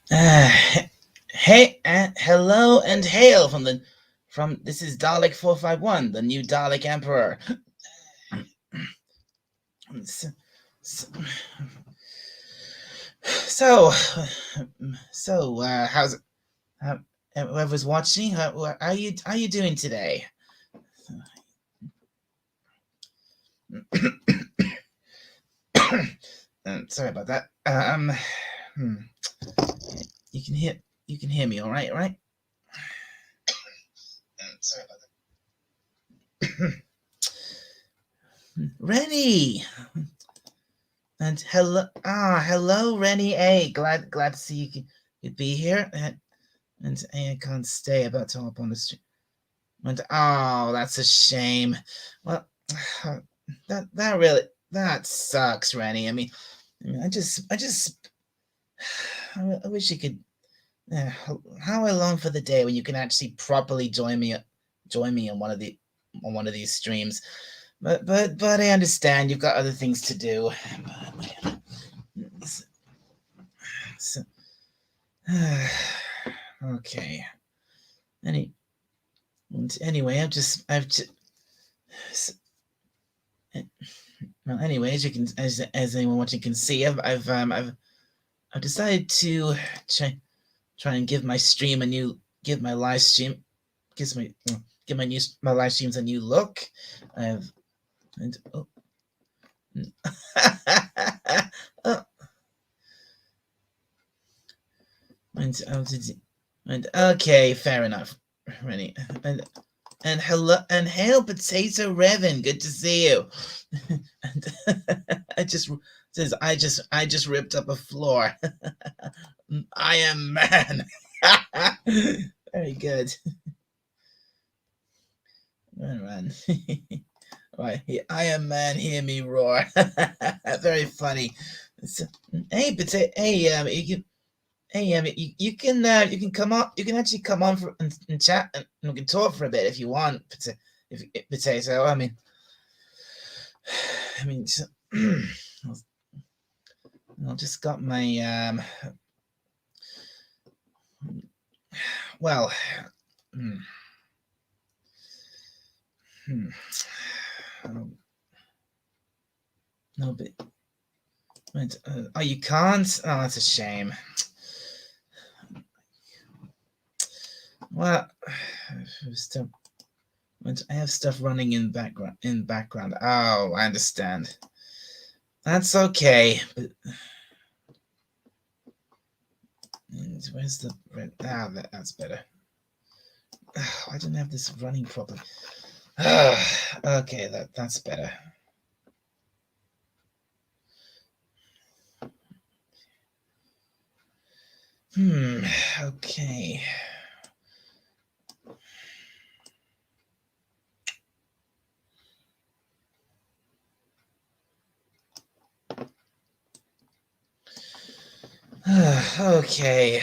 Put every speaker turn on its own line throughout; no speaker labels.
Hey, hello and hail from this is Dalek 451, the new Dalek Emperor. So, so, how's how, whoever's watching? How are you doing today? Sorry about that. Hmm, you can hear me, all right? Right? Sorry about that. Rennie, and hello, Rennie. Hey, glad to see you'd be here. And I can't stay about to hop on the street. And oh, that's a shame. Well, that sucks, Rennie. I wish you could. How I long for the day when you can actually properly join me on one of these streams. But I understand you've got other things to do. So, okay. Anyway, well, anyway, as you can, as anyone watching can see, I've decided to try and give my stream a new, give my live stream, gives my give my live streams a new look. I've and oh. Oh, and okay, fair enough. Ready and hello and hail potato Revan, good to see you. And I just says I just ripped up a floor. I am man. Very good. Run. Right, I am man. Hear me roar. Very funny. So, hey, potato. Hey, you can come on. You can actually come on and chat, and we can talk for a bit if you want. If potato. I mean, so, I just got my well. Hmm. No, but oh, you can't. Oh, that's a shame. Well, I have stuff running in background. Oh, I understand. That's okay. But where's the red? Ah, that's better. Oh, I didn't have this running properly. Okay, that's better. Okay. Okay.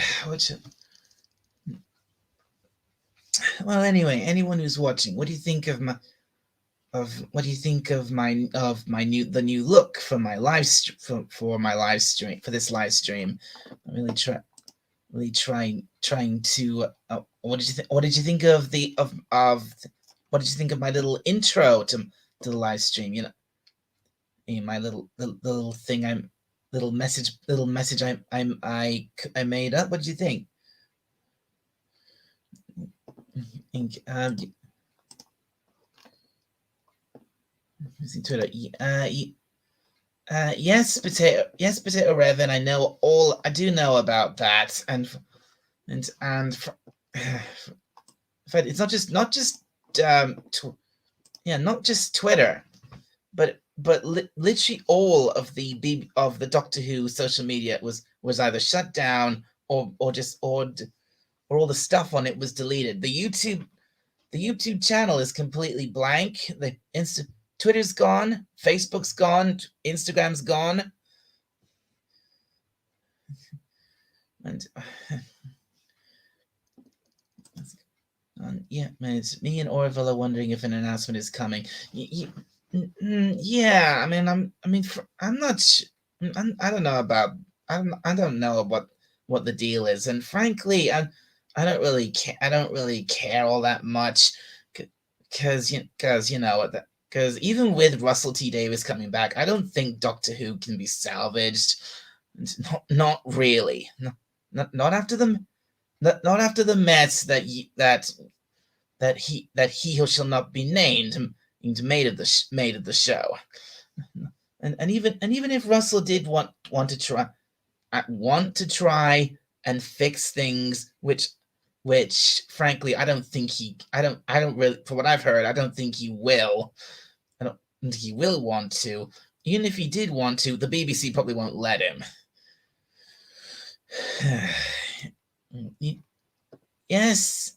Well, anyway, anyone who's watching, what do you think of my new look for my for my live stream for this live stream? I'm really trying to. What did you think of what did you think of my little intro to the live stream? My little thing little message I made up. What did you think? Using Twitter. Yes, potato Revan. I do know about that, and in fact, it's not just not just Twitter, but literally all of the Doctor Who social media was either shut down or just or all the stuff on it was deleted. The YouTube channel is completely blank. Twitter's gone, Facebook's gone, Instagram's gone, and yeah, man, it's me and Orville are wondering if an announcement is coming. Yeah, I mean, I'm not. I don't know about. I don't know what the deal is. And frankly, I don't really care. I don't really care all that much, because because even with Russell T Davies coming back, I don't think Doctor Who can be salvaged. Not really. Not after not after the mess that he who shall not be named made of the show. And even if Russell did want to try and fix things, which frankly I don't really, for what I've heard, I don't think he will. I don't think he will want to. Even if he did want to, the BBC probably won't let him. Yes,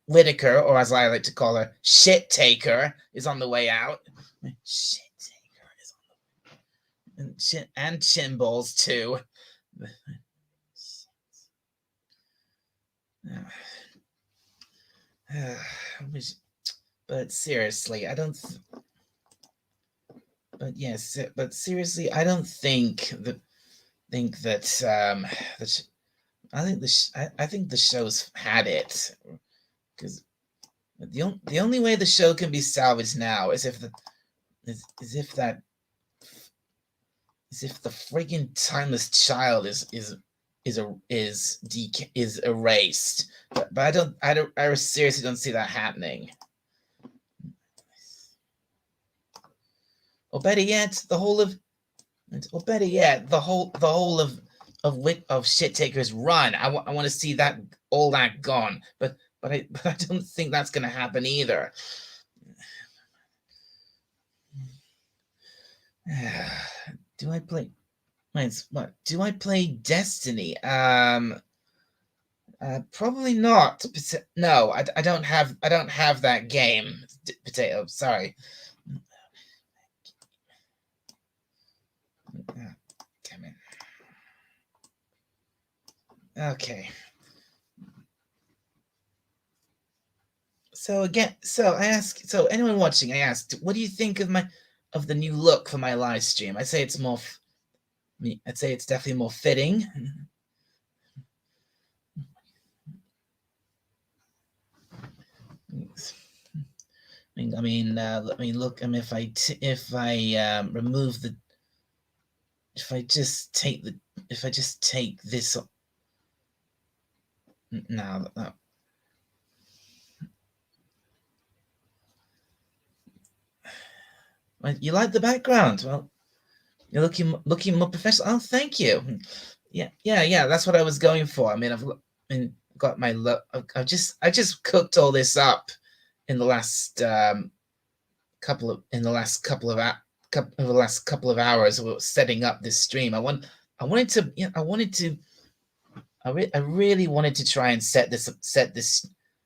Whitaker, or as I like to call her, Shit Taker, is on the way out. Shit Taker is on the way. And Chimballs too. But seriously, I don't. But seriously, I don't think that. I think the show's had it, because the only way the show can be salvaged now is if the friggin' timeless child is erased. But I seriously don't see that happening. Or better yet, the whole of Shit Taker's run. I want to see all that gone. But I don't think that's going to happen either. Do I play? What? Do I play Destiny? Probably not. No, I don't have that game. Potato. Sorry. Damn it. Okay. So anyone watching, I asked, what do you think of the new look for my live stream? I'd say it's definitely more fitting. I mean, look. If I remove the, if I just take this now. You like the background? Well, you're looking more professional. Oh, thank you. Yeah. That's what I was going for. I mean, I've got my look. I just cooked all this up in the last couple of hours of setting up this stream. I really wanted to try and set this,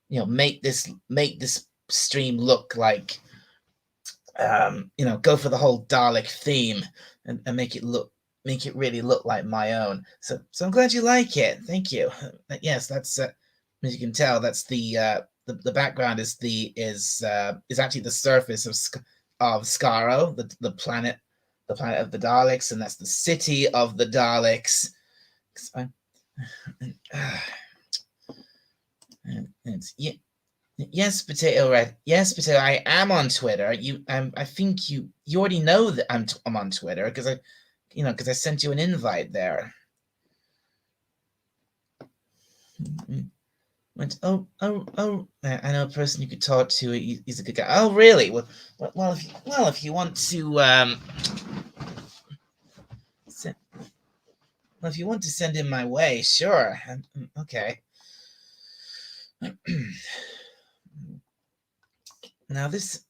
make this stream look like, go for the whole Dalek theme and make it really look like my own. So I'm glad you like it. Thank you. Yes, that's as you can tell, that's the background is actually the surface of Skaro, the planet of the Daleks, and that's the city of the Daleks. Yes, Potato Red. Yes, Potato. I am on Twitter. I think you already know that I'm on Twitter, because I sent you an invite there. Oh, I know a person you could talk to. He's a good guy. Oh, really? Well, if you want to, if you want to send him my way, sure. Okay. Now just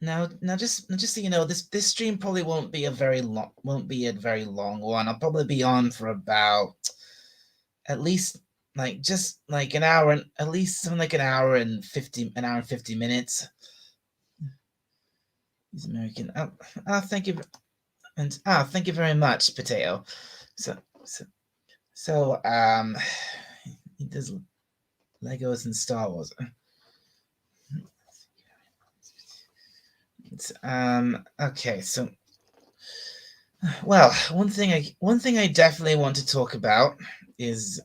so you know, this stream probably won't be a very long one. I'll probably be on for about at least just like an hour, and at least something like an hour and 50 minutes. He's American. Thank you, and thank you very much, Potato. So he does Legos and Star Wars. Okay, so Well, one thing I definitely want to talk about is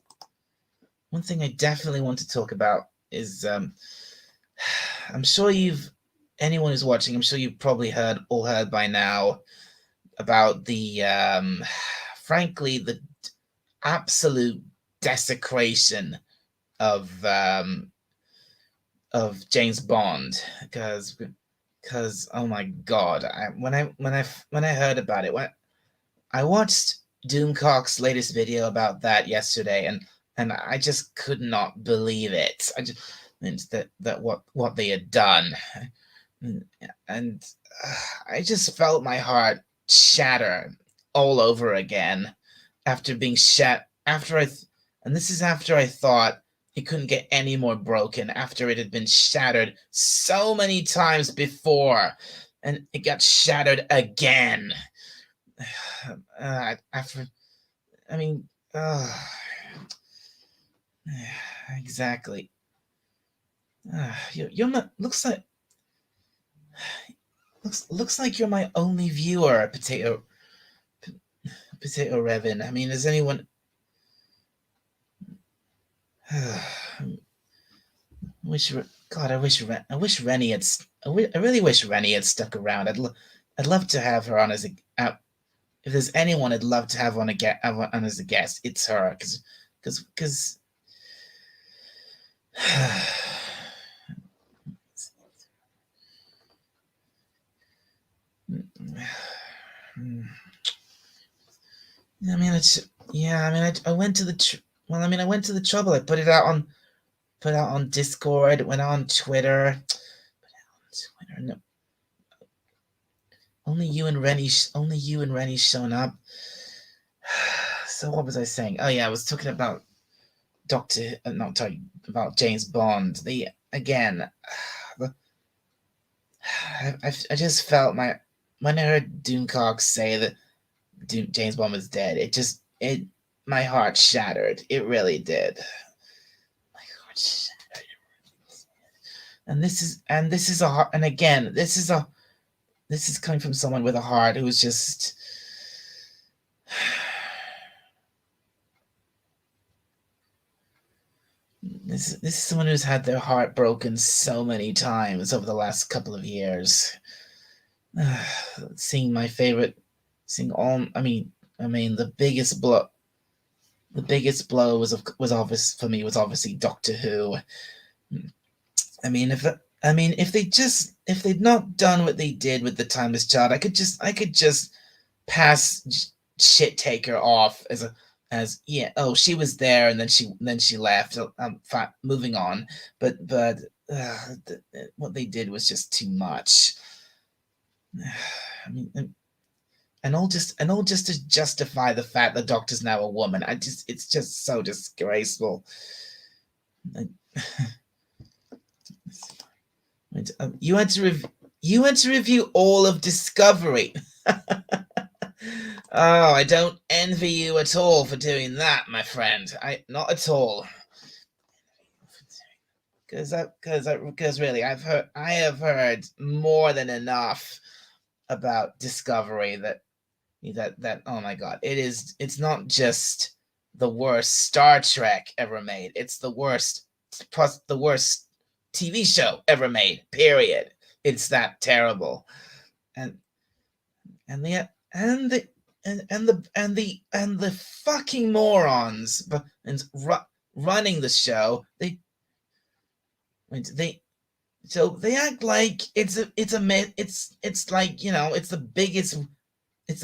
I'm sure anyone who's watching, I'm sure you've probably heard by now about the frankly the absolute desecration of James Bond, because oh my god, when I heard about it, when I watched Doomcock's latest video about that yesterday, and I just could not believe it. I just that what they had done, and I just felt my heart shatter all over again after being after and this is after I thought it couldn't get any more broken, after it had been shattered so many times before, and it got shattered again. After, I mean, exactly. You're my, looks like you're my only viewer, Potato Revin. I mean, is anyone? wish God, I wish Rennie had. I really wish Rennie had stuck around. I'd love to have her on as a. If there's anyone I'd love to have on as a guest, it's her, because. I mean, yeah. I mean, I went to the well. I mean, I went to the trouble. I put out on Discord. It went on Twitter. No, only you and Rennie shown up. So what was I saying? Oh yeah, I was talking about not talking about James Bond. The again, I just felt when I heard Doomcock say that James Bond was dead. It my heart shattered. It really did. My heart shattered. This is a heart. And again, this is coming from someone with a heart who was just. This is someone who's had their heart broken so many times over the last couple of years. Seeing my favorite, seeing all. I mean, the biggest blow was obvious for me was obviously Doctor Who. I mean, if they'd not done what they did with the Timeless Child, I could just pass Shit Taker off as yeah, oh, she was there and then she left. Fine, moving on. But what they did was just too much. I mean, and all just to justify the fact the Doctor's now a woman. It's just so disgraceful. You had to review all of Discovery. Oh, I don't envy you at all for doing that, my friend. Not at all. Because really, I have heard more than enough about Discovery that oh my god, it's not just the worst Star Trek ever made. It's the worst TV show ever made. Period. It's that terrible. And and the and the and the fucking morons running the show, they so they act like it's like, it's the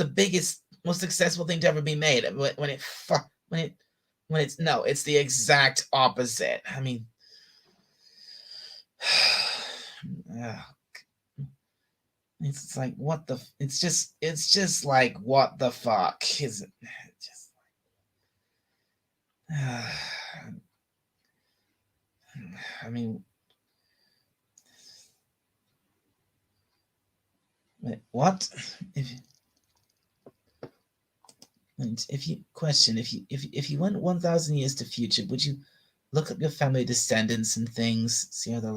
biggest most successful thing to ever be made, when it's no, it's the exact opposite. I mean, it's like what the it's just like what the fuck is it? Just I mean, what if you question if you went 1,000 years to future, would you look up your family descendants and things, see how their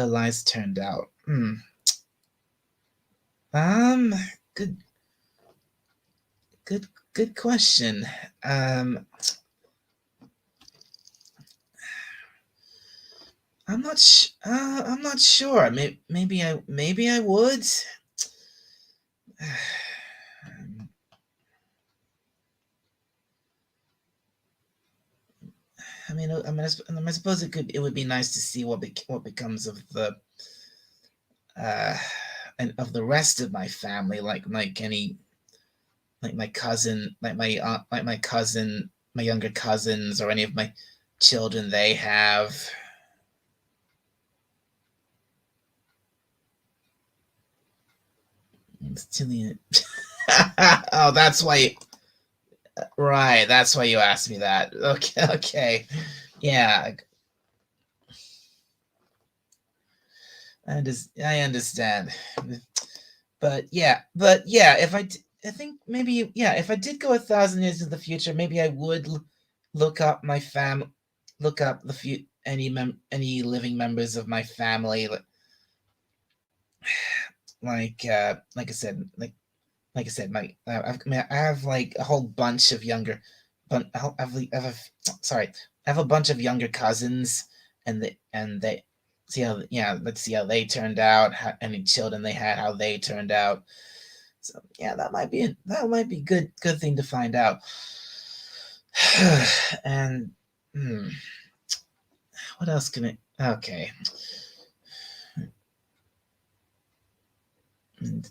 lives turned out? good question. I'm not sure. Maybe I would. I suppose it would be nice to see what becomes of the and of the rest of my family, like my cousin, like my cousin, my younger cousins, or any of my children they have. Oh, that's why. Right, that's why you asked me that. Okay, yeah. I understand. But yeah, I think maybe, yeah, if I did go 1,000 years into the future, maybe I would look up look up any living members of my family, like I said, I have like a whole bunch of younger, but sorry, I have a bunch of younger cousins, and they see how, yeah, let's see how they turned out, any children they had, how they turned out. So yeah, that might be good thing to find out. And hmm, what else can it? Okay.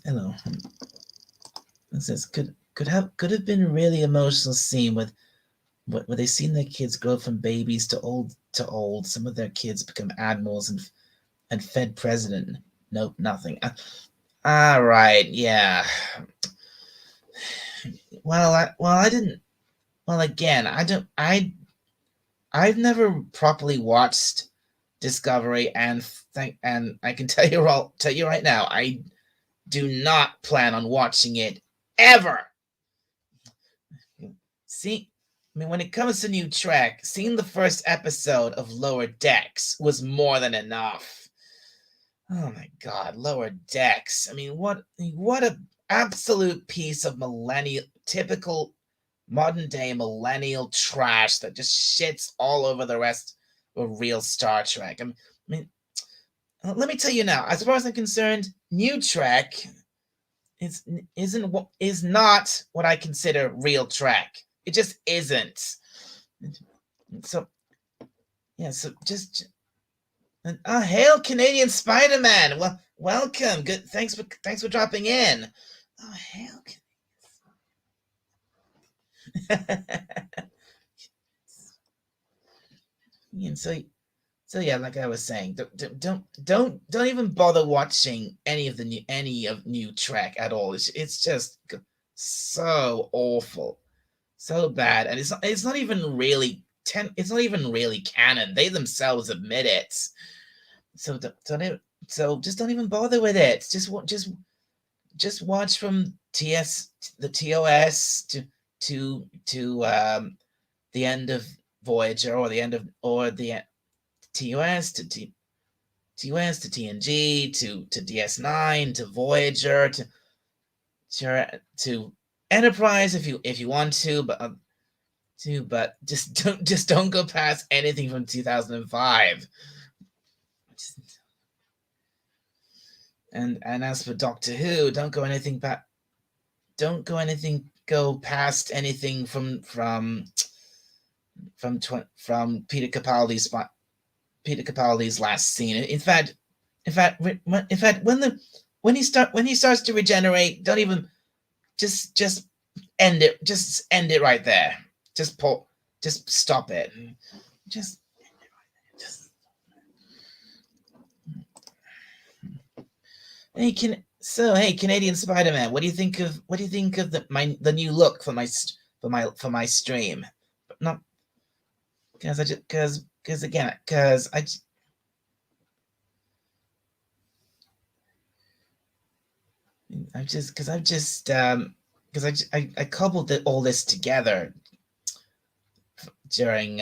Hello. It says could have been a really emotional scene with where they seen their kids grow from babies to old. Some of their kids become admirals and Fed president. Nope, nothing. All right, yeah. I didn't. Well, again, I don't. I've never properly watched Discovery, and I can tell you right now, I do not plan on watching it ever. See, I mean, when it comes to new Trek, seeing the first episode of Lower Decks was more than enough. Oh my God, Lower Decks! I mean, what a absolute piece of typical modern day millennial trash that just shits all over the rest of real Star Trek. I mean, let me tell you now. As far as I'm concerned, new Trek is not what I consider real Trek. It just isn't. So yeah, so just hail Canadian Spider-Man. Well, welcome. Good. Thanks for dropping in. Oh, hail. And so yeah, like I was saying, don't even bother watching any of new Trek at all. It's just so awful, so bad, and it's not even really it's not even really canon. They themselves admit it. So just don't even bother with it. Just watch from the TOS to the end of Voyager, or the TOS TOS to TNG to DS9 to Voyager to Enterprise if you want to, but just don't go past anything from 2005. And as for Doctor Who, don't go past anything from Peter Capaldi's last scene. In fact, when he starts to regenerate, don't even just end it. Just end it right there. Just stop it. Just hey, Canadian Spider-Man, what do you think of the new look for my stream? But not because I cobbled all this together during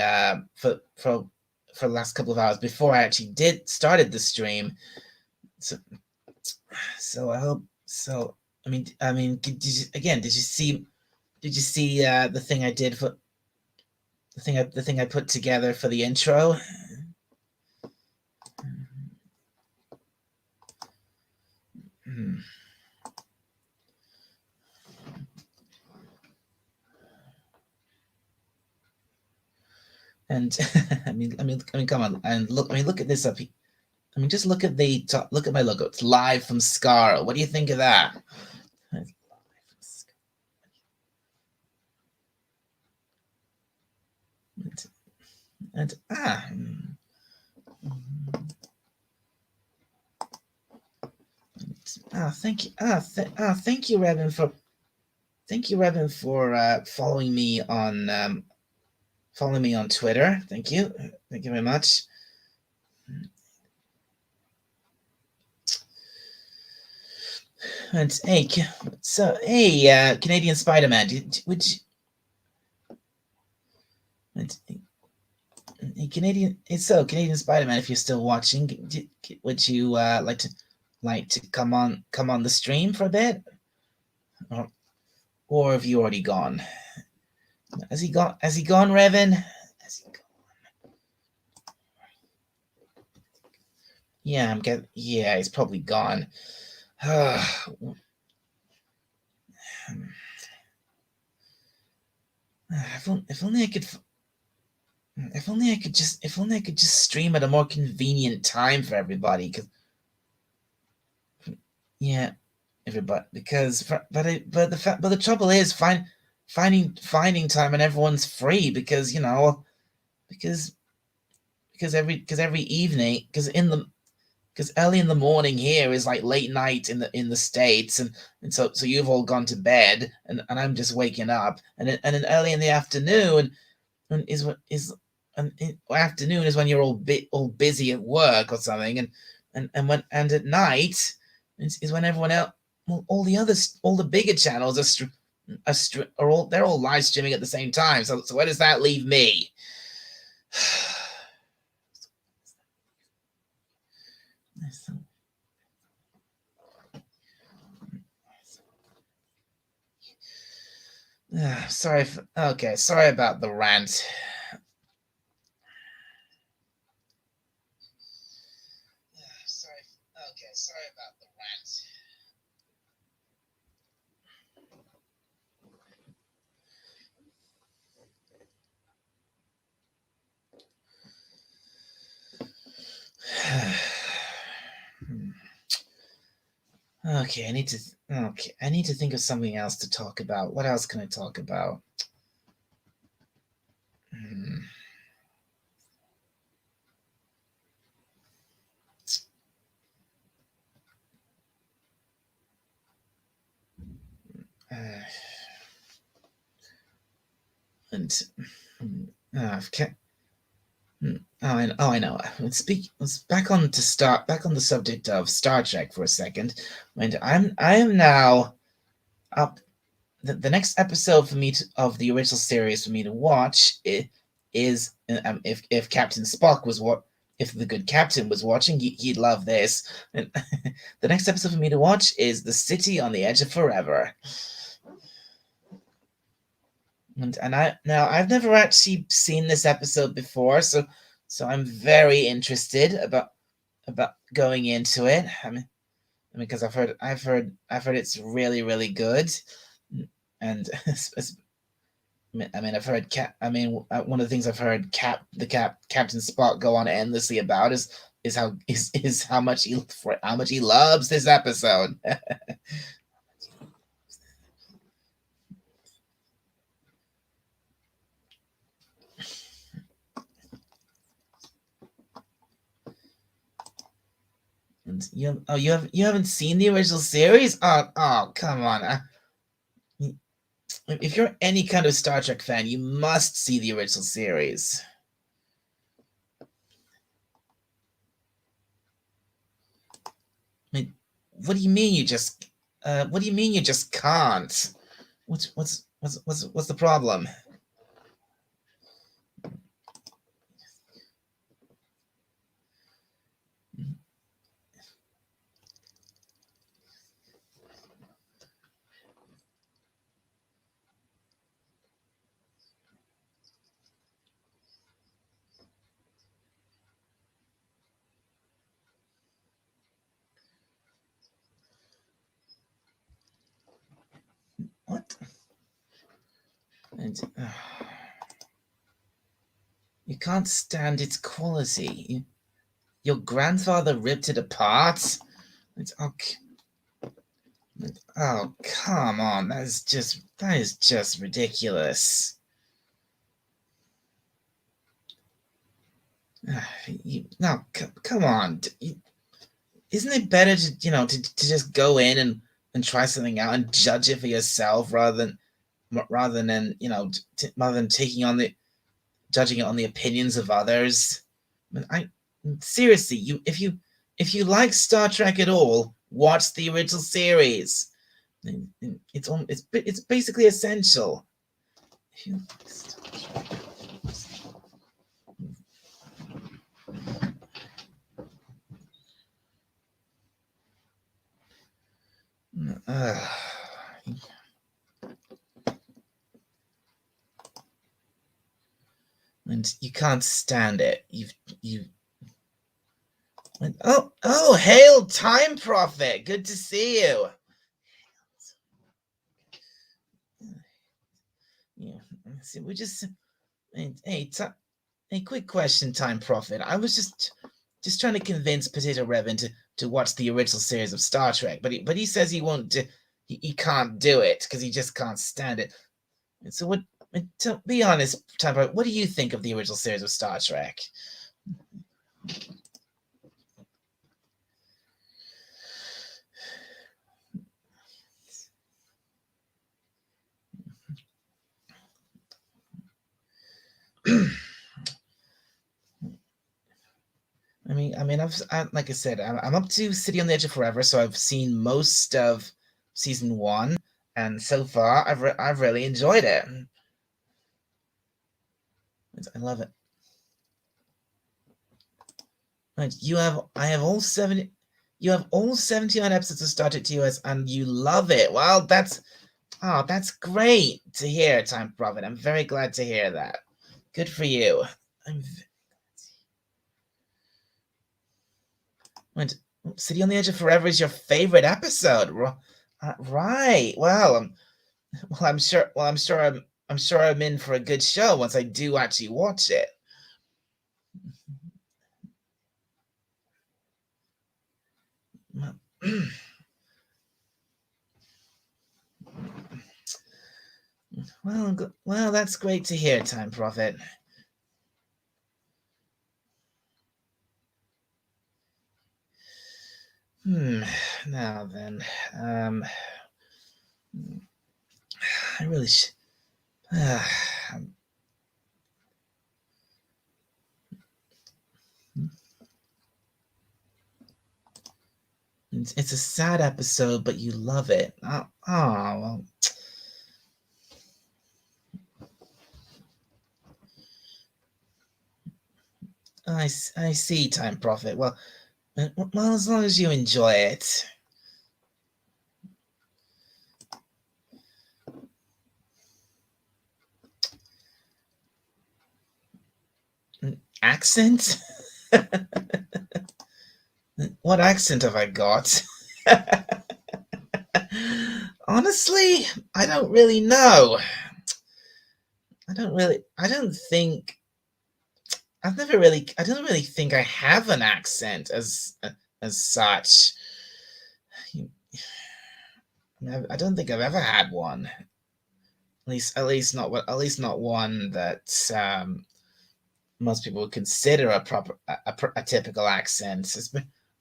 for the last couple of hours before I actually started the stream. So I hope so. did you, again? Did you see? Did you see the thing I did for the thing I put together for the intro? Hmm. And come on, and look. Look at this up. Just look at the top. Look at my logo. It's live from Scar. What do you think of that? And thank you. Thank you, Revan, for following me on Twitter. Thank you. Thank you very much. And hey, Canadian Spider-Man, would you, hey, Canadian Spider-Man, if you're still watching, would you like to come on the stream for a bit, or have you already gone? Has he gone? Has he gone, Revan? Has he gone? Yeah, yeah, he's probably gone. If only I could. If only I could just stream at a more convenient time for everybody. Cause yeah, everybody. But the trouble is finding time when everyone's free. Because because every evening, because early in the morning here is like late night in the States, and so you've all gone to bed, and I'm just waking up, and then early in the afternoon and is what is and afternoon is when you're all busy at work or something, and at night is when everyone else, well, all the bigger channels they're all live streaming at the same time. So where does that leave me? Sorry. Okay, sorry about the rant. Sorry. Okay, sorry about the rant. Okay, I need to think of something else to talk about. What else can I talk about? Hmm. And I've kept. I know. Let's back on the subject of Star Trek for a second. And I am now up. The next episode for me of the original series for me to watch is if Captain Spock was what if the good captain was watching, he'd love this. And the next episode for me to watch is The City on the Edge of Forever. And I've never actually seen this episode before, so I'm very interested about going into it. Because I've heard it's really really good, and I've heard one of the things I've heard Captain Spock go on endlessly about is how much he loves this episode. And you haven't seen the original series? Oh come on! If you're any kind of Star Trek fan, you must see the original series. What do you mean you just? What do you mean you just can't? What's the problem? And you can't stand its quality. Your grandfather ripped it apart. Okay. Oh, come on! That is just ridiculous. No, come on! Isn't it better to just go in and try something out and judge it for yourself rather than rather than taking on the judging it on the opinions of others? I seriously, if you like Star Trek at all, watch the original series. It's basically essential. If you like Star Trek, and you can't stand it. You. Oh, hail Time Prophet! Good to see you. Yeah, see, we just hey, quick question, Time Prophet. I was just trying to convince Potato Revan to watch the original series of Star Trek, but he says he won't. He can't do it because he just can't stand it. And so what? To be honest, Time Prophet, what do you think of the original series of Star Trek? Like I said, I'm up to City on the Edge of Forever, so I've seen most of season 1, and so far I've really enjoyed it. I love it. Right, you have all 79 episodes of Star Trek TOS, and you love it. Well, that's great to hear, Time Prophet. I'm very glad to hear that. Good for you. City on the Edge of Forever is your favorite episode, right? Well, I'm sure. Well, I'm sure I'm in for a good show once I do actually watch it. Well, that's great to hear, Time Prophet. Now then, I really it's a sad episode, but you love it. Oh well. I see, Time Prophet. Well, as long as you enjoy it. Accent? What accent have I got? Honestly, I don't really know. I don't think I don't really think I have an accent as such. I don't think I've ever had one. At least not one that most people would consider a typical accent,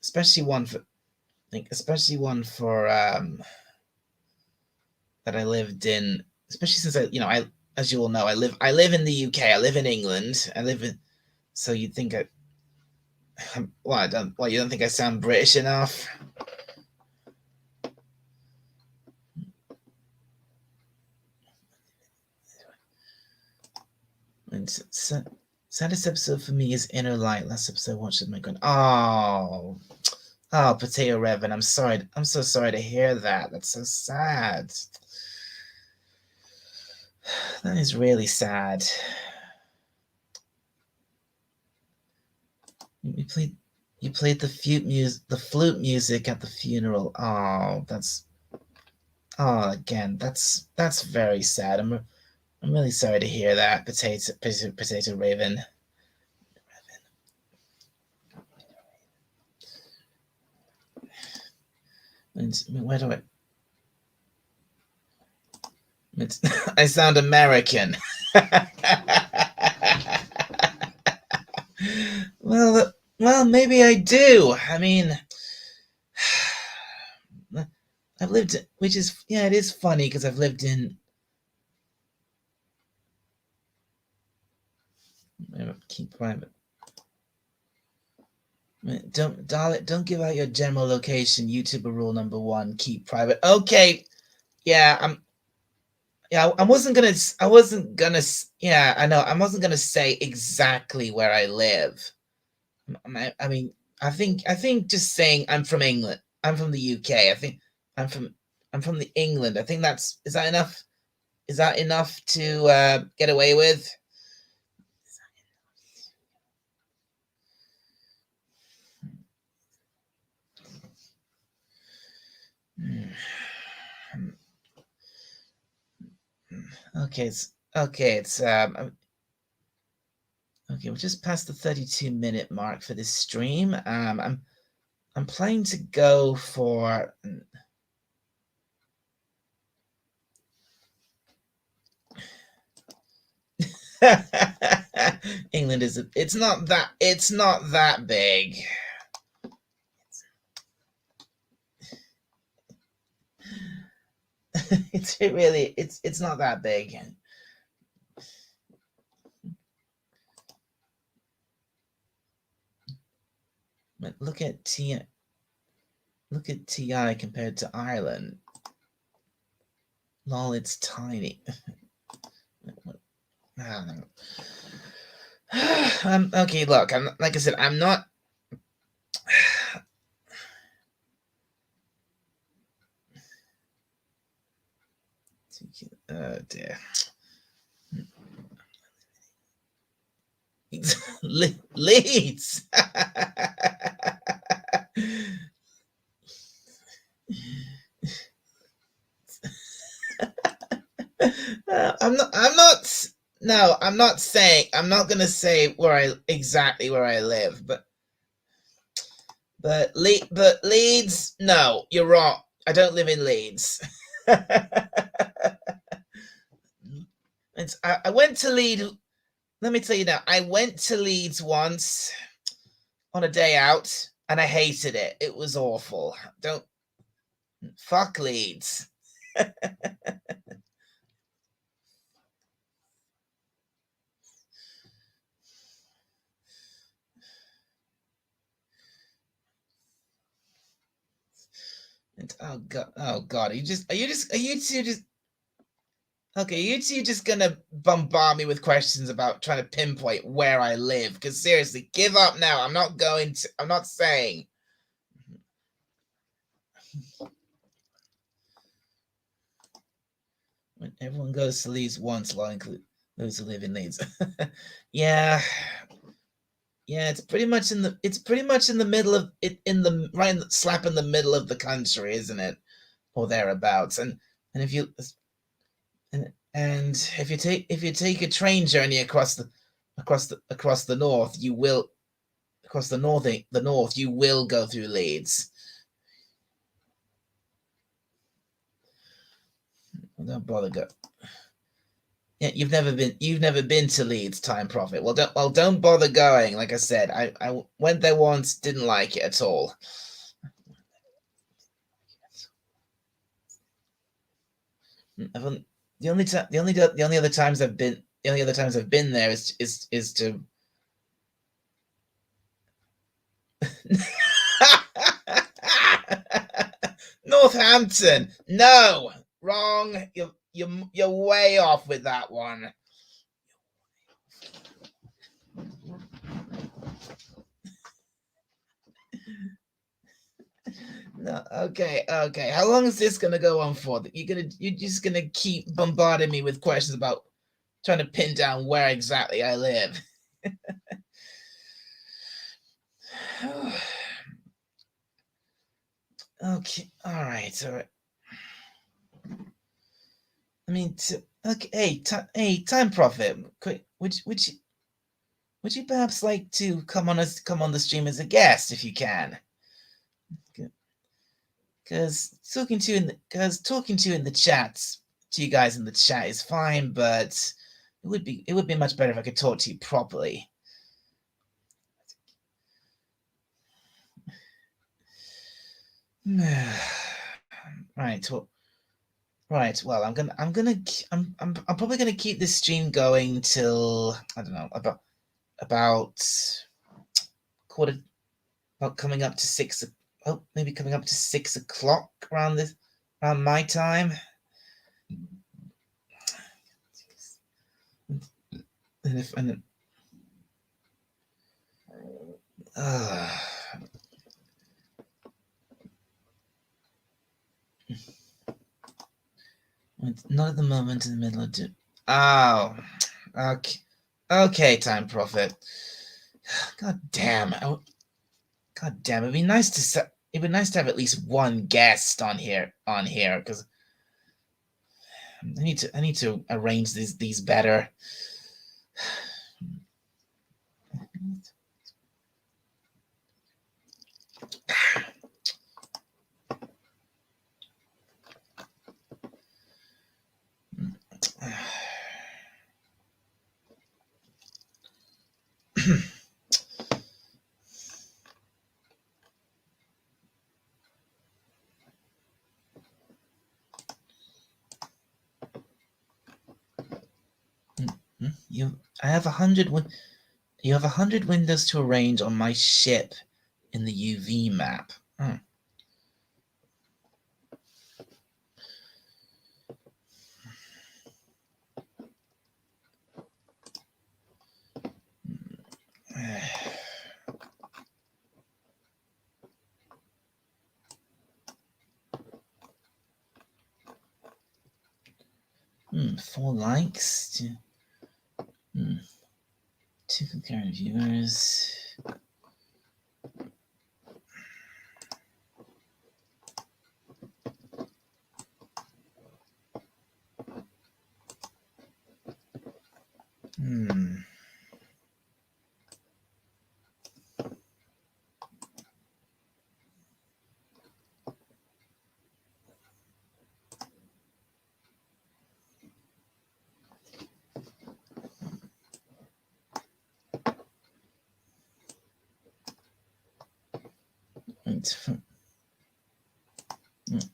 especially one for that I lived in, especially since I as you all know, I live in the UK. I live in England. So you'd think you don't think I sound British enough? And saddest episode for me is Inner Light. Last episode I watched with my grand. Oh, Potato Revan. I'm sorry. I'm so sorry to hear that. That's so sad. That is really sad. You played the flute music at the funeral. Oh, again, that's very sad. I'm really sorry to hear that, Potato Raven. Where do I sound American. Well, maybe I do. I mean, I've lived, which is, yeah, it is funny because I've lived in. Keep private. Don't give out your general location. YouTuber rule number 1: keep private. Okay, yeah, I wasn't gonna. Yeah, I know. I wasn't gonna say exactly where I live. I mean, I think just saying I'm from England. I'm from the UK. I think I'm from I'm from the England. I think is that enough? Is that enough to get away with? Okay, okay. We're just past the 32-minute mark for this stream. I'm planning to go for. England is it's not that big. It's not that big. But look at TI compared to Ireland. Lol, it's tiny. Okay, look, like I said, I'm not. Oh dear. Leeds. I'm not. No, I'm not saying. I'm not gonna say exactly where I live, but Leeds. No, you're wrong. I don't live in Leeds. I went to Leeds. Let me tell you now. I went to Leeds once on a day out, and I hated it. It was awful. Don't fuck Leeds. Oh god, are you two just okay, you two just gonna bombard me with questions about trying to pinpoint where I live? Because seriously, give up now. I'm not saying. When everyone goes to Leeds once, will include those who live in Leeds. Yeah. Yeah, it's pretty much in the middle of it, slap in the middle of the country, isn't it? Or thereabouts. And if you and if you take a train journey across the north, you will across the north you will go through Leeds. Don't bother go. Yeah, you've never been to Leeds, Time Prophet. Don't bother going. Like I said, I went there once, didn't like it at all. The only other times I've been there is to Northampton. No, wrong. You're way off with that one. No, okay. How long is this gonna go on for? You're just gonna keep bombarding me with questions about trying to pin down where exactly I live. Okay, all right. mean, okay, hey, Time Prophet, quick, would you perhaps like to come on the stream as a guest if you can? Because talking to you in the chats, to you guys in the chat is fine, but it would be much better if I could talk to you properly. Right. Right. Well, I'm probably gonna keep this stream going till I don't know about quarter about coming up to maybe coming up to 6 o'clock around my time. And not at the moment in the middle of oh, okay, okay, Time Prophet. God damn! God damn! It'd be nice to have at least one guest on here because I need to arrange these better. You have 100 windows to arrange on my ship in the UV map. Hmm, 4 likes. 2 concurrent viewers.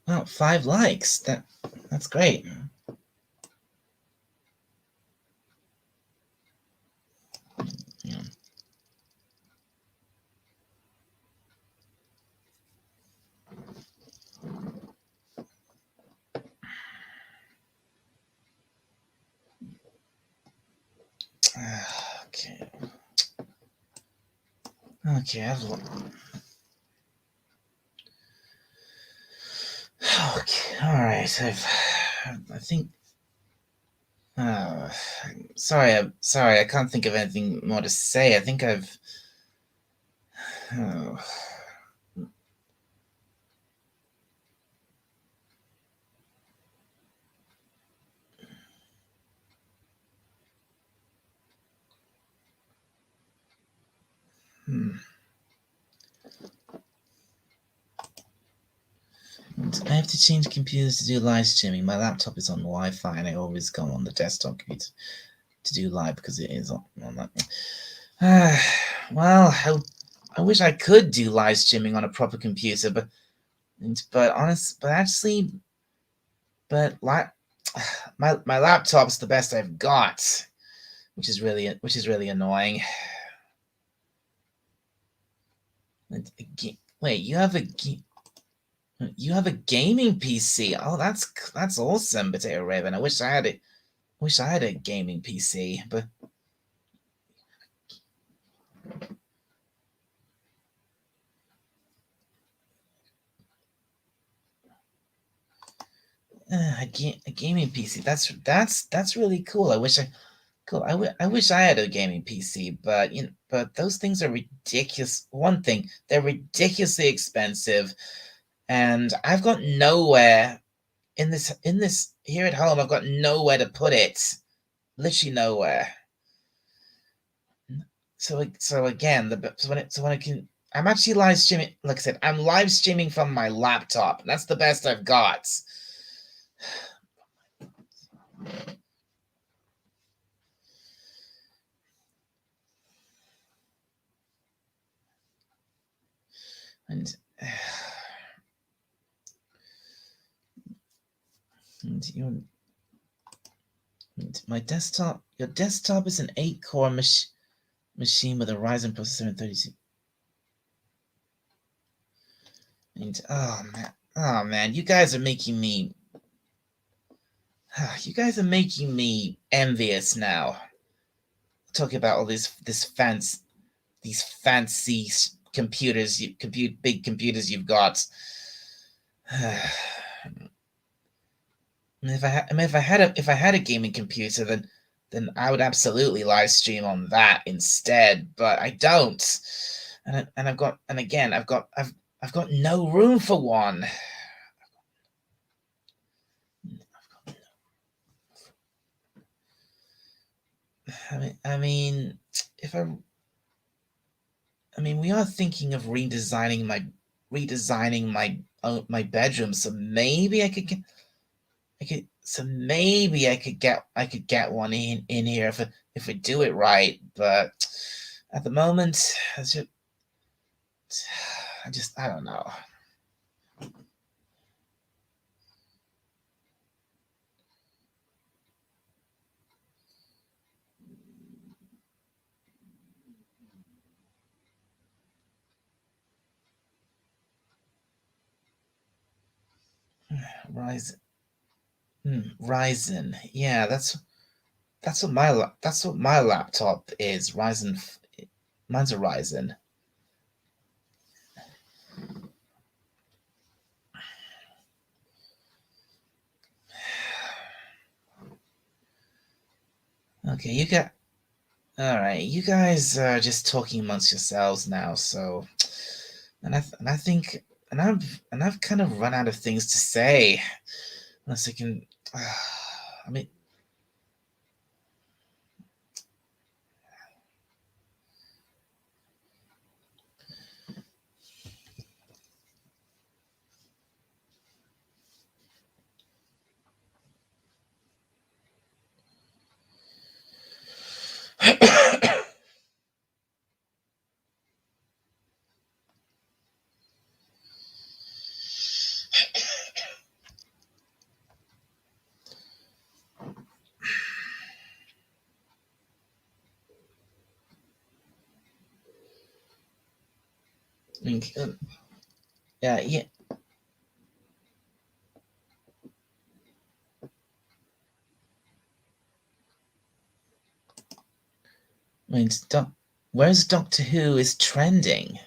Wow, 5 likes. That's great. Yeah. Okay. Okay, okay, all right. I think. Sorry. I can't think of anything more to say. I think I've. Oh. I have to change computers to do live streaming. My laptop is on Wi-Fi, and I always go on the desktop computer to do live because it is on that. Well, I wish I could do live streaming on a proper computer, but my laptop's the best I've got, which is really annoying. Wait, you have a gaming PC? Oh, that's awesome, Potato Raven. I wish I had a gaming PC, but a gaming PC. That's really cool. I wish I had a gaming PC, but those things are ridiculous. One thing, they're ridiculously expensive, and I've got nowhere in this here at home, I've got nowhere to put it. Literally nowhere. So again, when I can, I'm actually live streaming. Like I said, I'm live streaming from my laptop. That's the best I've got. And my desktop. Your desktop is an 8-core machine with a Ryzen processor and 32. And oh man, you guys are making me. You guys are making me envious now. Talking about all these fancy computers, big computers you've got. If I had a gaming computer, then I would absolutely live stream on that instead. But I don't, and I've got no room for one. I mean, we are thinking of redesigning my bedroom, so maybe I could get one in here if we do it right. But at the moment, I don't know. Ryzen. Yeah, that's what my laptop is. Ryzen. Mine's a Ryzen. Okay, all right. You guys are just talking amongst yourselves now. So, and I think, and I've kind of run out of things to say. Unless I can, I mean. Yeah. I mean, where's Doctor Who is trending?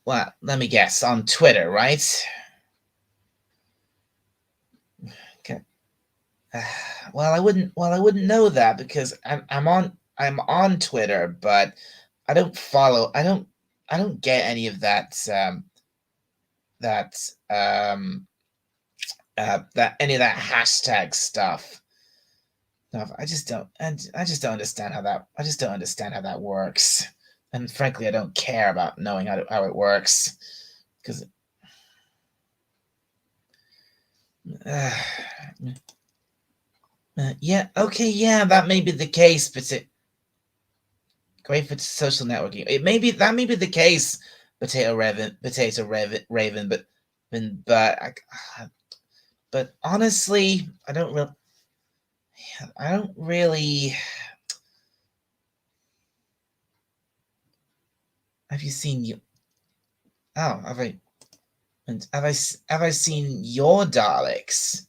Well, let me guess, on Twitter, right? Okay. Well, I wouldn't know that because I'm on Twitter, but I don't follow. I don't get any of that that any of that hashtag stuff. No, I just don't understand how that works. And frankly, I don't care about knowing how it works because yeah, okay, yeah, that may be the case, but great for social networking. That may be the case, Raven, but honestly, I don't really. Have you seen you? Oh, have I? And have I seen your Daleks?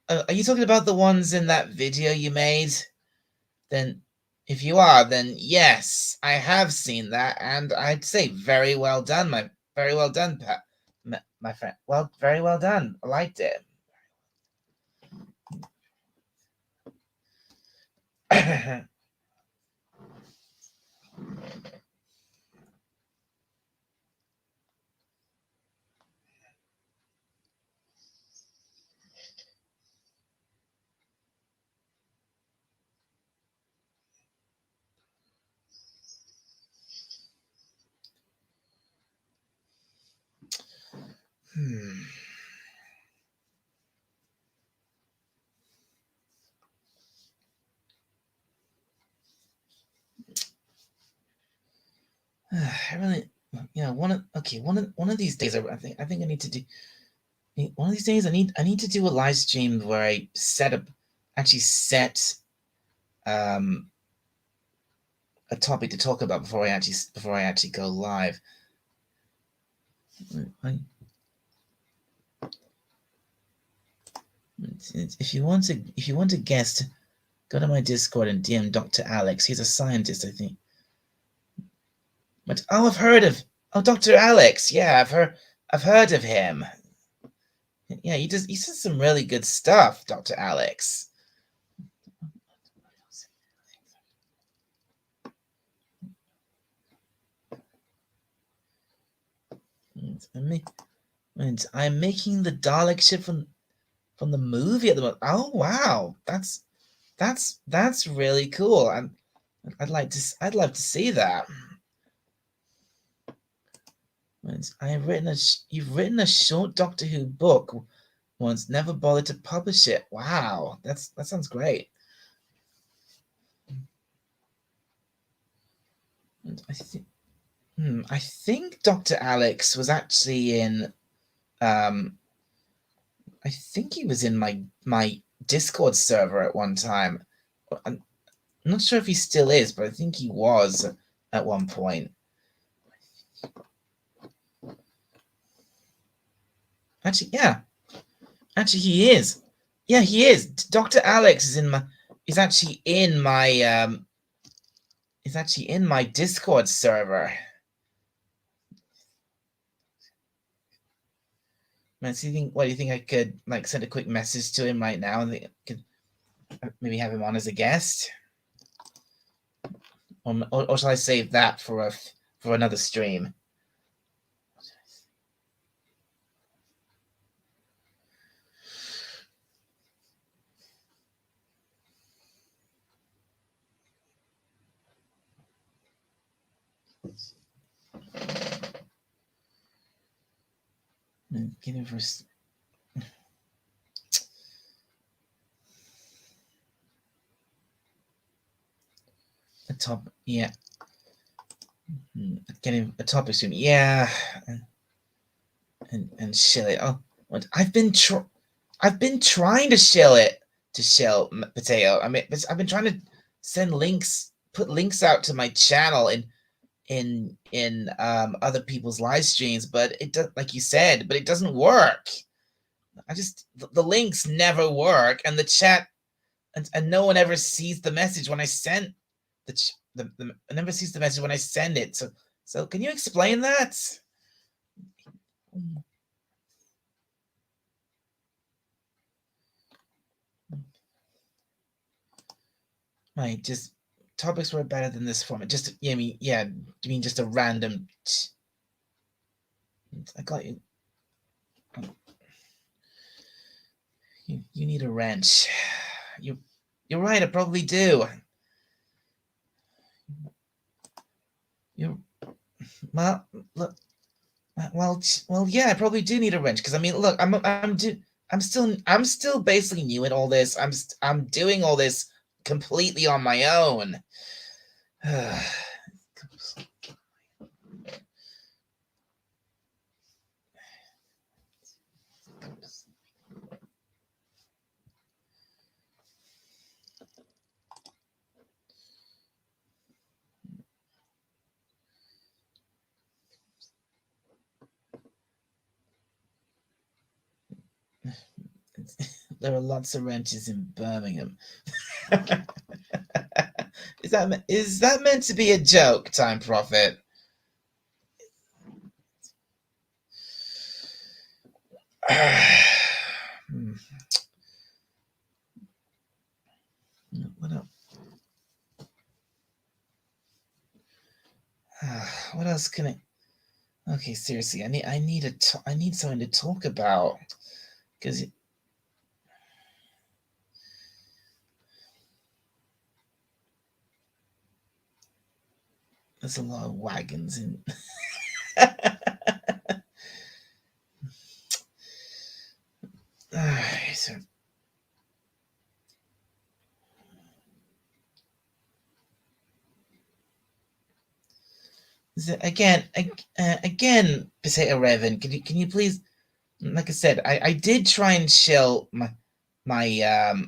Are you talking about the ones in that video you made? Then, if you are, then yes, I have seen that, and I'd say very well done, Pat, my friend. Well, very well done. I liked it. I really, one of these days, I think I need to do one of these days. I need to do a live stream where I actually set um a topic to talk about before I actually go live. If you want a guest, go to my Discord and DM Dr. Alex. He's a scientist, I think. But I've heard of Dr. Alex. Yeah, I've heard of him. Yeah, he says some really good stuff, Dr. Alex. And I'm making the Dalek ship from the movie at the moment. Oh wow, that's really cool. I'd love to see that. You've written a short Doctor Who book once, never bothered to publish it. Wow, that sounds great. And I think Dr. Alex was actually in I think he was in my Discord server at one time. I'm not sure if he still is, but I think he was at one point. Actually, yeah. Actually, he is. Yeah, he is. Dr. Alex is in my. Is actually in my. Is actually in my Discord server. Man, so what do you think I could send a quick message to him right now and could maybe have him on as a guest, or shall I save that for another stream? Get him for a top, yeah. Get him a topic soon, yeah, and shill it. Oh, I've been trying to shill it to shill Potato. I mean, I've been trying to put links out to my channel in other people's live streams, but it does, like you said, but it doesn't work. The links never work, and the chat, and no one ever sees the message when I send the never sees the message when I send it. So can you explain that? Right, just topics were better than this format. Just yeah, you mean just a random? I got you. You need a wrench. You're right. I probably do. You well look. Well, yeah, I probably do need a wrench because I mean, look, I'm still basically new at all this. I'm doing all this completely on my own. There are lots of wrenches in Birmingham. Is that meant to be a joke, Time Prophet? What else? What else can I? Okay, seriously, I need something to talk about because there's a lot of wagons in. Again, Potato Raven, can you please, like I said, I did try and shill my I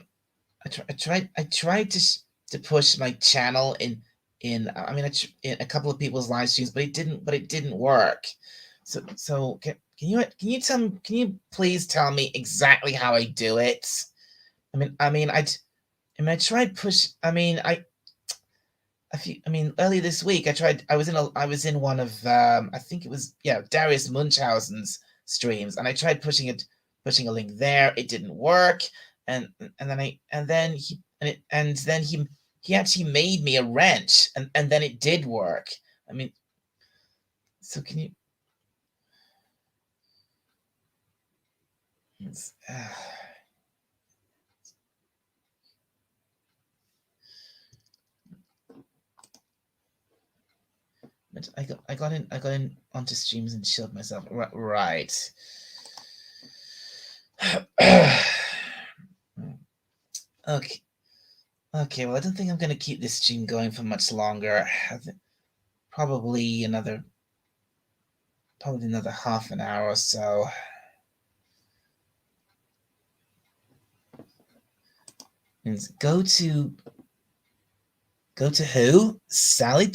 tried to push my channel in I mean in a couple of people's live streams, but it didn't work. So can you please tell me exactly how I do it? I tried push. Earlier this week I tried. I was in one of I think it was, yeah, Darius Munchausen's streams, and I tried pushing a link there. It didn't work, and then he actually made me a wrench, and then it did work. I mean, so can you? I got in onto streams and shielded myself. Right. Okay. Okay, well, I don't think I'm going to keep this stream going for much longer. Probably another half an hour or so. And go to who? Sally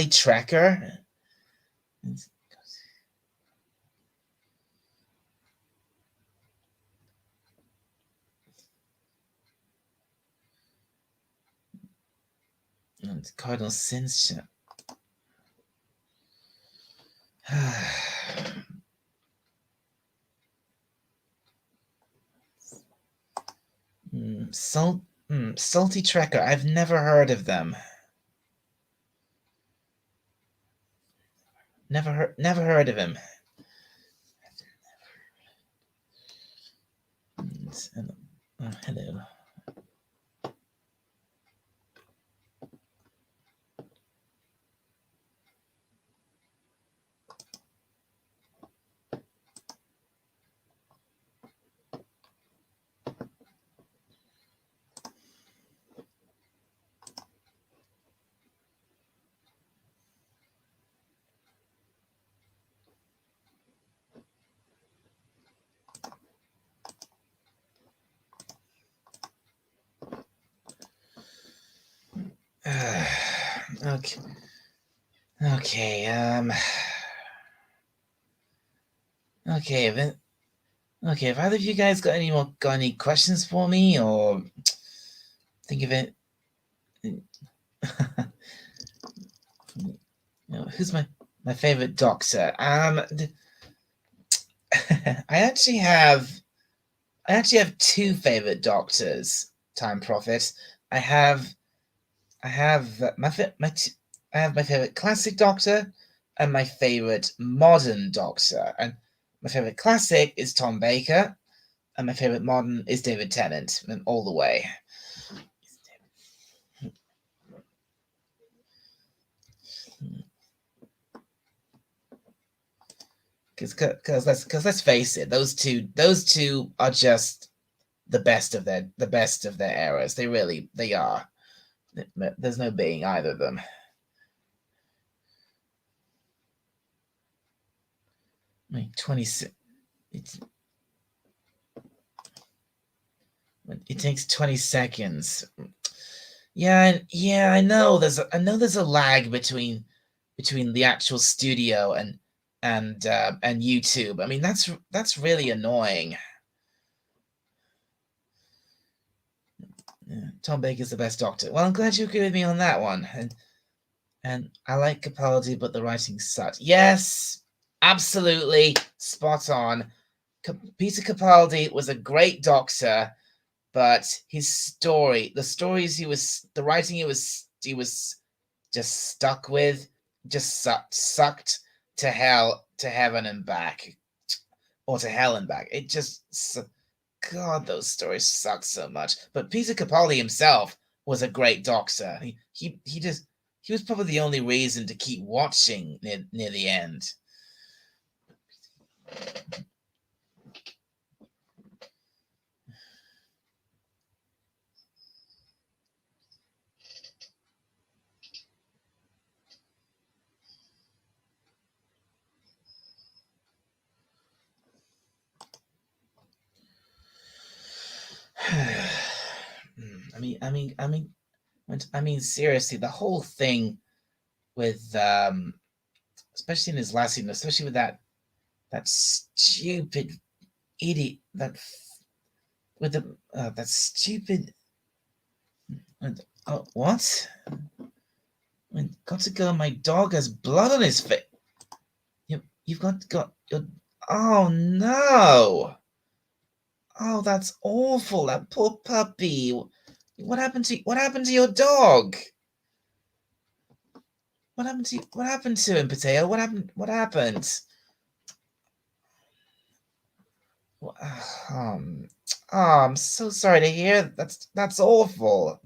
Tracker? And Cardinal Sins. Salty Tracker. I've never heard of them. Never heard of him. Hello. Okay. Okay. Okay. Then. Okay. Have either of you guys got any questions for me, or think of it? Who's my favorite doctor? I actually have two favorite doctors. Time Prophet. I have my favorite classic doctor and my favorite modern doctor. And my favorite classic is Tom Baker, and my favorite modern is David Tennant, and all the way. Because let's face it, those two are just the best of their eras. They are. There's no beating either of them. I mean, 26. It takes 20 seconds. Yeah, I know. There's a lag between the actual studio and YouTube. I mean, that's really annoying. Yeah, Tom Baker's the best doctor. Well, I'm glad you agree with me on that one. And I like Capaldi, but the writing sucked. Yes, absolutely spot on. Peter Capaldi was a great doctor, but the writing he was just stuck with, just sucked to heaven and back, or to hell and back. It just, God, those stories suck so much. But Peter Capaldi himself was a great doctor. He was probably the only reason to keep watching near the end. Seriously, the whole thing with especially in his last season, especially with that stupid idiot with the that stupid what? Got to go. My dog has blood on his face. You've got your. Oh no! Oh, that's awful. That poor puppy. What happened to your dog? What happened to him, Potato? What happened? I'm so sorry to hear. That's awful.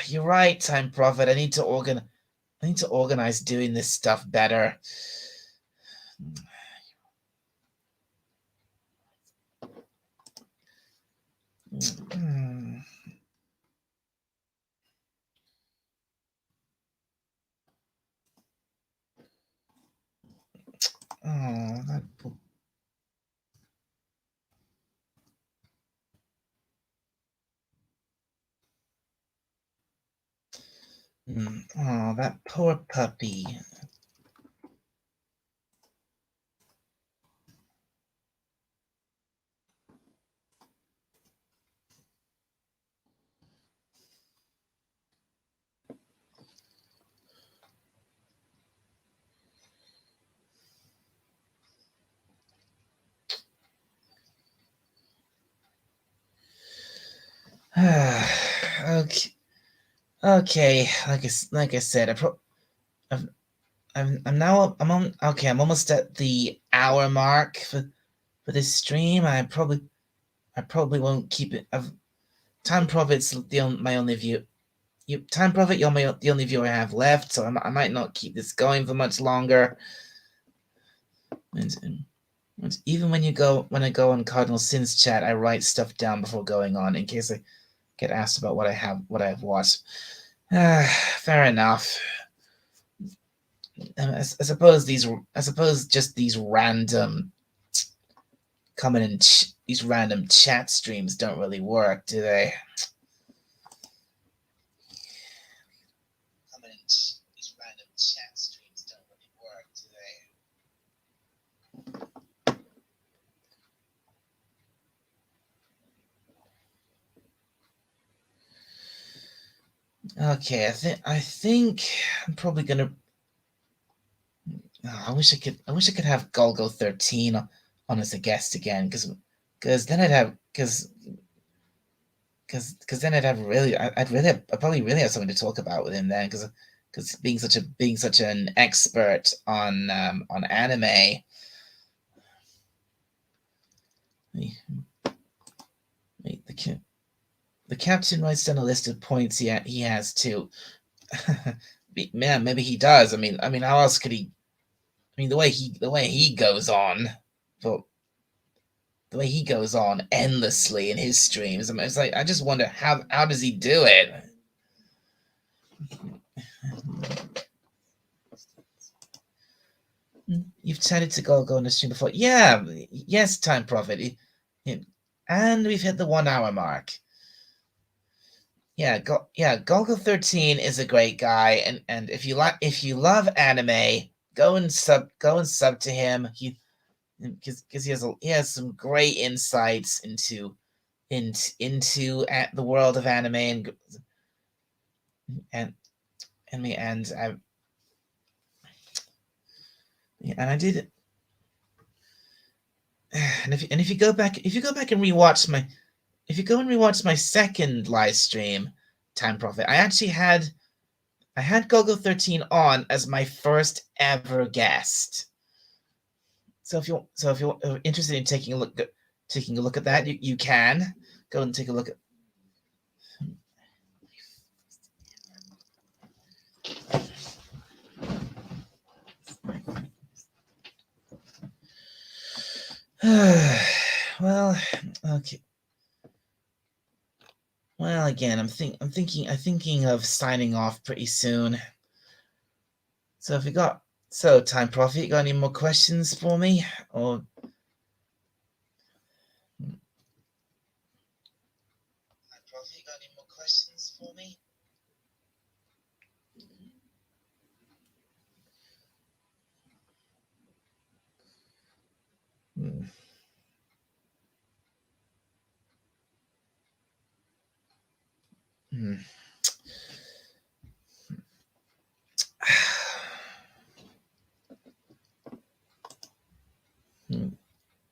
You're right, Time Prophet. I need to organize doing this stuff better. Oh, that. Oh, that poor puppy. Okay. Okay. Like I said, I'm now I'm on. Okay, I'm almost at the hour mark for this stream. I probably won't keep it. Time Prophet's my only view. Time Prophet, you're the only viewer I have left, so I might not keep this going for much longer. And even when I go on Cardinal Sin's chat, I write stuff down before going on in case I get asked about what I've watched. Fair enough. I suppose just these random these random chat streams don't really work, do they? These random chat streams don't really work, do they? Okay, I think I'm probably gonna. Oh, I wish I could have Golgo 13 on as a guest again, because then I'd probably really have something to talk about with him then, because being such an expert on anime. The captain writes down a list of points he has too. Man, maybe he does. I mean, how else could he? I mean, the way he goes on, but the way he goes on endlessly in his streams. I mean, it's like I just wonder how does he do it? You've chatted to Golgo on the stream before. Yeah, yes, Time Prophet. And we've hit the 1 hour mark. Yeah, Golgo 13 is a great guy, and if you love anime, go and sub to him. Because he has some great insights into the world of anime and I did. And if you go back and rewatch my second live stream, Time Prophet, I actually had Gogo 13 on as my first ever guest. So if you're interested in taking a look at that, you can go and take a look at. Well, okay. Well, again, I'm thinking of signing off pretty soon. So Time Prophet, you got any more questions for me? Or for me? Hmm. Hmm.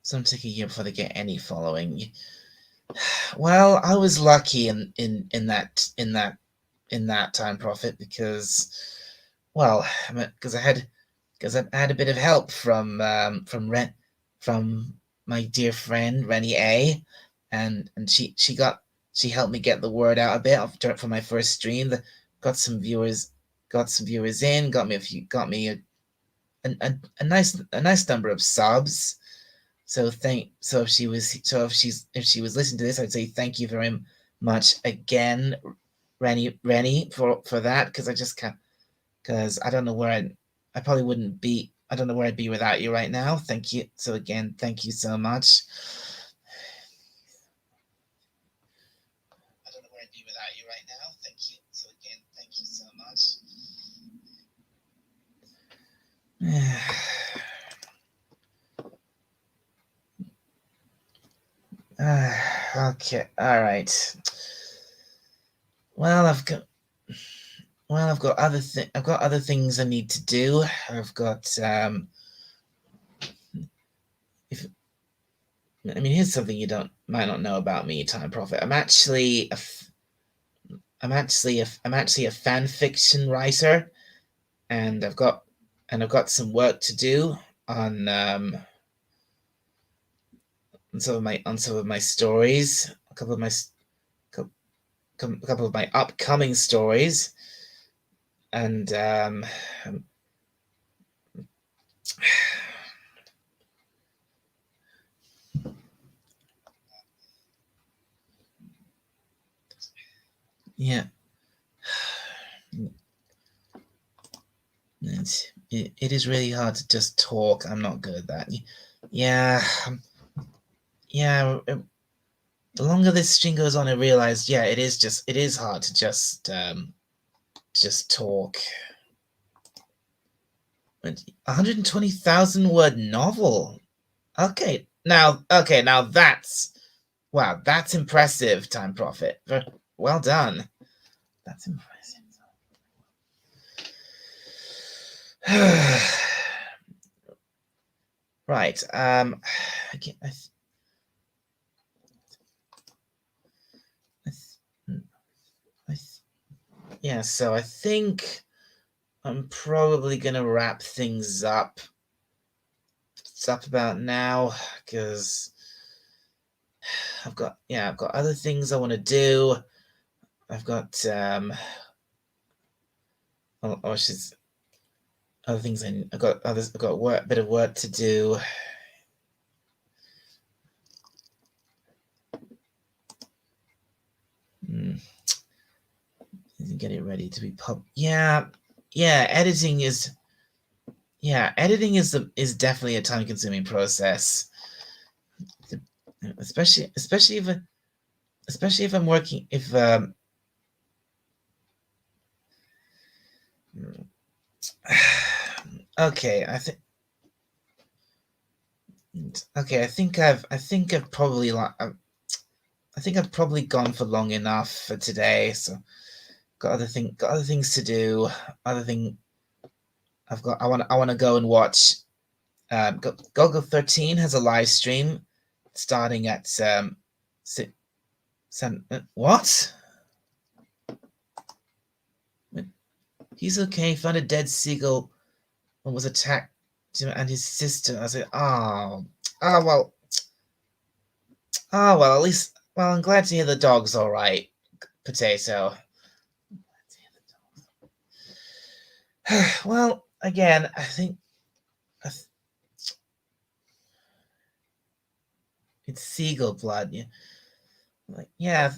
Some take a year before they get any following. Well, I was lucky in that time, Prophet, because, well, because I had a bit of help from my dear friend Rennie A, and she helped me get the word out a bit for my first stream. Got some viewers, in, got me a nice number of subs. If she was listening to this, I'd say thank you very much again, Rennie, for that, because I just can't, because I don't know where I probably wouldn't be. I don't know where I'd be without you right now. Thank you. So again, thank you so much. I don't know where I'd be without you right now. Thank you. So again, thank you so much. Okay. All right. Well, I've got other things I need to do. I've got if I mean, here's something you might not know about me, Time Prophet. I'm actually a fan fiction writer, and I've got some work to do on on some of my stories, a couple of my upcoming stories, and yeah, it is really hard to just talk. I'm not good at that. Yeah, yeah. The longer this string goes on, I realize, yeah, it is hard to just talk. 120,000 word novel. Okay, now that's wow, that's impressive, Time Prophet. Well done. That's impressive. Right. Yeah. So I think I'm probably gonna wrap things up. It's up about now because I've got other things I want to do. I've got oh, other things I've got work, bit of work to do. Get it ready to be yeah, editing is is definitely a time consuming process, especially if I'm working if okay, I think I've probably I think I've probably gone for long enough for today. So got other things to do. Other thing I want to go and watch. Gogo 13 has a live stream starting at what? He's okay. He found a dead seagull and was attacked and his sister. I said, oh well, at least, well, I'm glad to hear the dog's all right, Potato. Well, again, I think it's seagull blood. Yeah, yeah,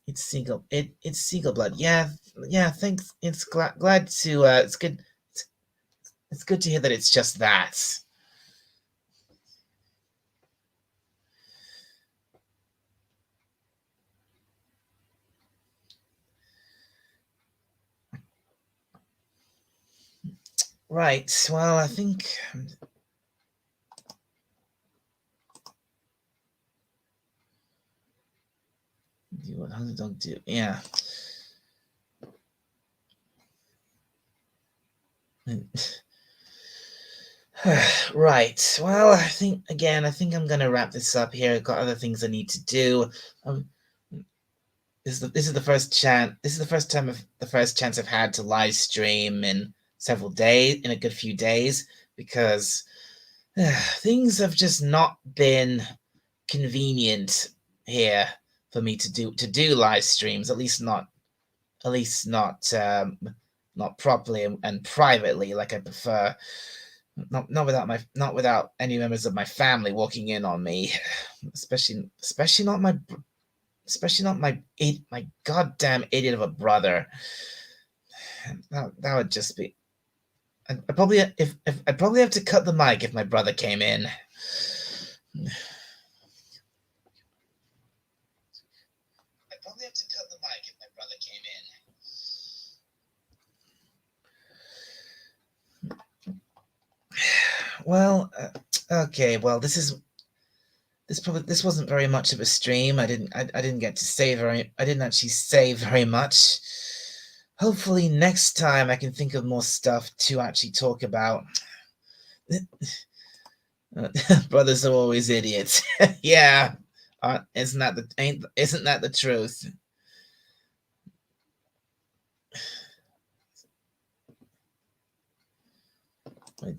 it's it's seagull blood. Yeah, Thanks. It's glad to. It's good. It's good to hear that it's just that. Right. Well, I think. How did dog do? Yeah. Right. Well, I think I'm gonna wrap this up here. I've got other things I need to do. Um, this is the first chance. This is the first chance I've had to live stream in several days, in a good few days, because things have just not been convenient here for me to do live streams. At least not properly and privately like I prefer. Not without any members of my family walking in on me, especially not my goddamn idiot of a brother. That would just be. I'd probably if I'd probably have to cut the mic if my brother came in. I'd probably have to cut the mic if my brother came in. Well, okay. Well, this wasn't very much of a stream. I didn't get to say very. I didn't actually say very much. Hopefully next time I can think of more stuff to actually talk about. Brothers are always idiots. Yeah, isn't that the truth?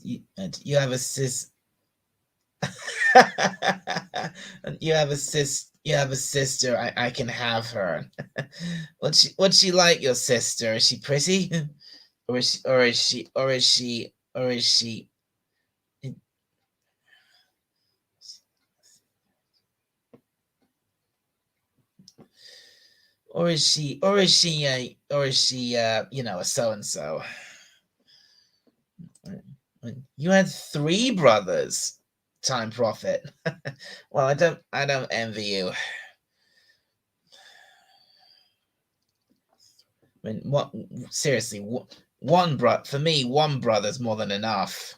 You have a sis. You have a sister. I can have her. What's she like, your sister? Is she pretty? Or is she or is she or is she or is she a so and so? You had 3 brothers, Time Prophet. Well, I don't envy you. I mean, what seriously? For me, one brother's more than enough.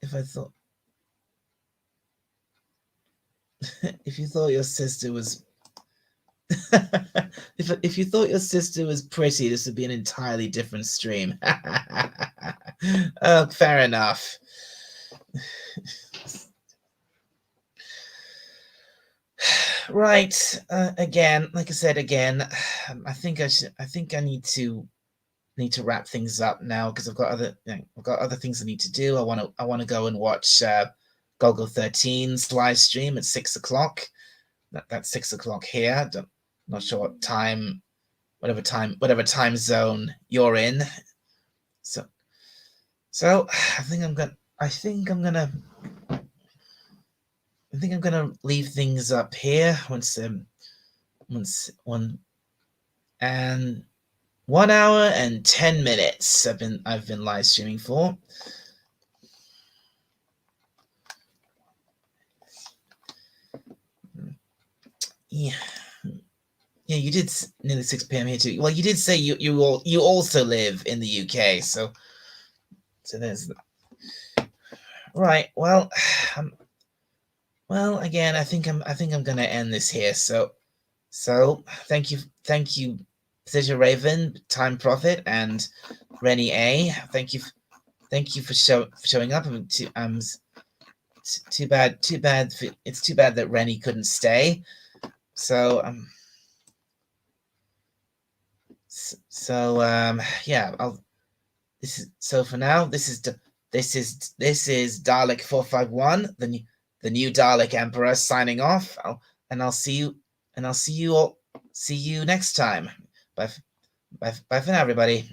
If I thought, if you thought your sister was, if you thought your sister was pretty, this would be an entirely different stream. Oh, fair enough. Right. Again, like I said, I think I need to wrap things up now because I've got other things I need to do. I want to go and watch Goggle 13's live stream at 6 o'clock. That's 6 o'clock here. Not sure what time, whatever time zone you're in. So I think I'm gonna leave things up here once one and 1 hour and 10 minutes I've been live streaming for. Yeah. Yeah, you did nearly 6 p.m. here too. Well, you did say you also live in the UK, so there's right. Well, again, I think I'm gonna end this here. So thank you, Patricia Raven, Time Prophet, and Rennie A. Thank you for showing up. Too bad. It's too bad that Rennie couldn't stay. So yeah. For now. This is Dalek 451, the new Dalek Emperor, signing off. I'll see you next time. Bye for now, everybody.